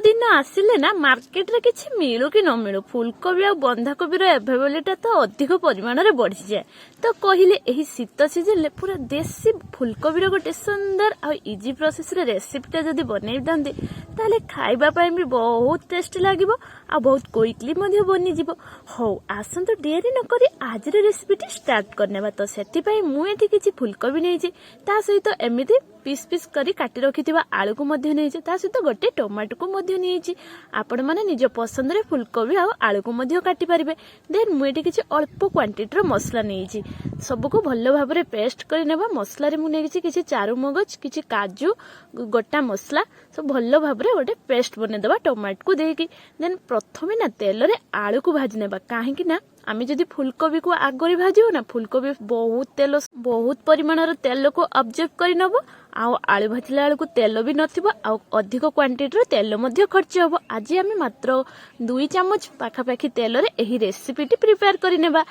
दिन आसिले ना मार्केट रे किछि मिलू कि न मिलू फुलकोबी आ बंधाकोबी रो अवेलेबिलिटी तो अधिक परिमाण रे बढ़ी जाए तो कहले एही शीत सीजन ले पूरा देसी फुलकोबी रो गोटे सुंदर आ इजी प्रोसेस रे रेसिपीटा जदी बनै दंदी ताले खाइबा पई भी बहुत टेस्टी लागिबो आ बहुत क्विकली मध्ये बनि जिवो। हो आसन तो देरी न करी आज रे रेसिपीटी स्टार्ट करनेबा। तो सेति पई मु एठी किछि फुलकोबी नै छी ता सहित एमिति पीस पीस करी काटी रखिथिबा आलू को मध्ये नै छी ता सहित गोटे टमाटो को मध्ये नै छी। आपण माने निज पसंद रे फुलकोबी आ आलू को मध्ये काटी परिबे। देन मु एठी किछि अल्प क्वांटिटी रो मसला नै छी सब को भलो भाबरे पेस्ट करि नेबा। मसला रे मु नै छी किछि चारु मगज किछि काजू गोटा मसला सब भलो भाबरे गोटे पेस्ट बने देबा टमाटो को देकी। देन प्रथमे ना तेल रे आलू को भाजी नेबा काहे कि ना आमे जदि फुलकोबी को आगरी भाजियो ना फुलकोबी बहुत परिमाण तेल को ऑब्जर्व करि नबो आ आलू भाजिला आलू को तेल भी नथिबो आ अधिक क्वांटिटी रो तेल मध्ये खर्च होबो। आज आमे मात्र 2 चम्मच पाखापाखी तेल रे एही रेसिपीटी प्रिपेयर करि नेबा।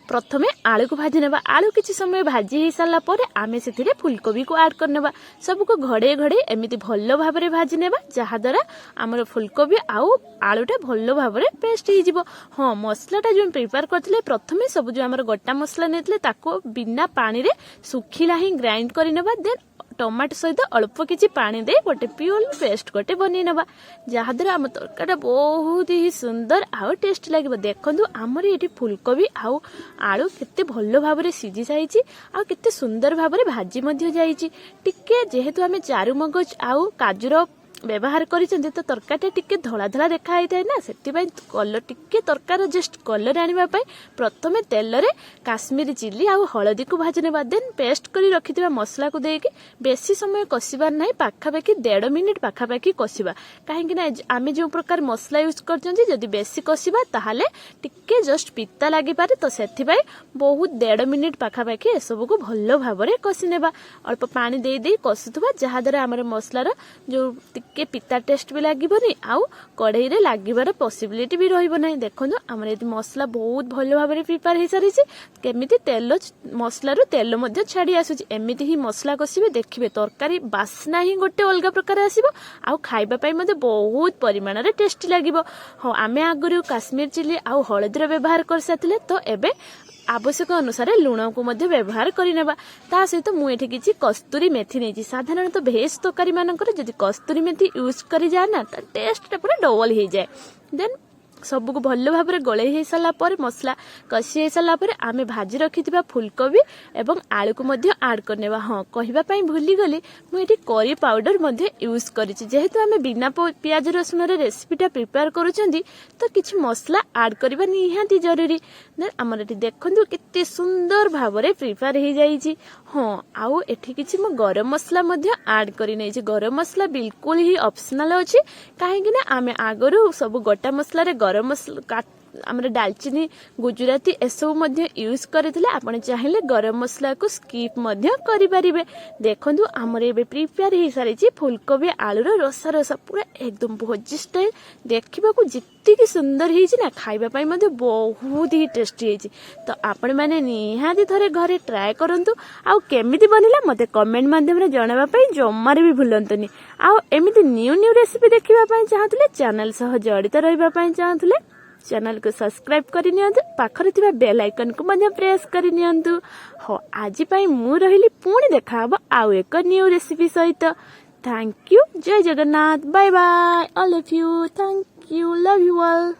प्रथमे आलू को भाजी नेबा। आलू किछि समय भाजी हे साला परे आमे सेथिरे फुलकोबी को ऐड करनेबा। सब को घड़े घड़े एमिति भल्लो भाबरे भाजी नेबा जहा द्वारा हमर फुलकोबी आउ आलूटा भल्लो भाबरे पेस्ट हे जिवो। हां मसलाटा जो प्रिपेयर करथिले प्रथमे सब जो हमर गोटा मसला नेतले ताको बिना पानी रे सुखिला ही ग्राइंड करि नेबा। देन टमाटो सहित अल्प किछि पानी दे गोटे प्योर पेस्ट गोटे बनी नेबा जहा द्वारा हम तरकाटा बहुत ही सुंदर आ टेस्ट लागिबो। देखंतु हमर एठी फुलकोबी आउ आलू केते भल्लो भाबरे सिझी जाईची आ केते सुंदर भाबरे भाजी मध्ये जाईची। टिके जेहेतु हमें चारु मगज आउ काजूर व्यवहार करिसें तो तरकाटा टिके धला धला देखा आइथाय ना सेति पई कलर टिके तरकार जस्ट कलर आनिबा पई प्रथमे तेल रे काश्मीरी चिल्ली आ हळदी को भाजी नेबा। देन पेस्ट करी रखिथिबा मसला को देकी बेसी समय कसिबार नाही पाखापाखी 1.5 मिनिट पाखापाखी कसिबा काहे कि ना आमे जो प्रकार मसला यूज करचंती जदी बेसी कसिबा ताहाले टिके जस्ट पित्ता लागि पारे तो सेति पई बहुत 1.5 मिनिट पाखापाखी ए सब को भल्लो भाबरे कसी नेबा। अल्प पानी दे दे कसुथबा जहा द्वारा हमर मसलार जो के पिता टेस्ट भी लागिबनी आउ कढ़ई रे लागिबार पॉसिबिलिटी भी रहइबो नै। देखंतु हमर एति मसला बहुत भलो भाबरे प्रिपेयर हे सारिछि केमिति तेल मसला रो तेल मध्ये छाडी आसुछि। एमिति ही मसला कसिबे देखिबे तरकारी बासना ही गोटे अलगा प्रकार आसीबो आउ खाइबा पई मध्ये बहुत परिमाण रे टेस्टी लागिबो। हां आमे आगरु काश्मीर चिली आउ हळदीर व्यवहार कर साथिले तो एबे आवश्यक अनुसार लुण को मध्य व्यवहार करिनेबा। ता सहित मु एठी किछि कस्तूरी मेथी नेछि। साधारणतः भेज तकारी मानकर जदि कस्तूरी मेथी यूज करि जा ना त टेस्ट पूरा डबल हे जाय। देन सब को भल्लो भाबरे गळे हे साला पर मसला कसी हे साला पर आमे भाजी रखिथिबा फुलकोबी एवं आलू को मध्य ऐड करनेबा। हां कहिबा पई भूली गली मु एठी करी पाउडर मध्य यूज करिछि जेहेतु आमे बिना प्याज रसुन रे रेसिपीटा प्रिपेयर करूचंदी तो किछि मसला ऐड करबा निहांती जरूरी। देन हमर एठी देखंतु केते सुंदर भाबरे प्रिपेयर हे जाईछि। हां आउ एठी किछि मु गरम मसला मध्य ऐड करि नै छी। गरम मसला बिल्कुल ही ऑप्शनल अछि काहे कि ना आमे आगरु सब गोटा मसला रे गरम मसला हमर दालचीनी गुजराती एसबू मध्य यूज करथिले आपण चाहिले गरम मसला को स्किप मध्य करि परिबे। देखंतु हमर एबे प्रिपेयर हे सारी छी फुलकोबी आलू रो रसा रसा पूरा एकदम भोजी स्टाइल देखिबा को जित्ती की सुंदर हे छी ना खाइबा पई मध्य बहुत ही टेस्टी हे छी। तो आपण माने निहाती थरे घरे ट्राई करंतु आ केमिति बनिला मते कमेंट माध्यम रे जणाबा पई जम्मारे भी भूलंतनी। आ एमिति न्यू रेसिपी देखिबा पई चाहतले चैनल सह जडित रहिबा पई चाहतले चैनल को सब्सक्राइब करि नियंतु पाखरे थिबा बेल आइकन को मध्य प्रेस करि नियंतु। हो आज पई मु रहिली पुणी देखाबो आउ एक न्यू रेसिपी सहित। थैंक यू जय Jagannath bye bye all of you thank you love you all.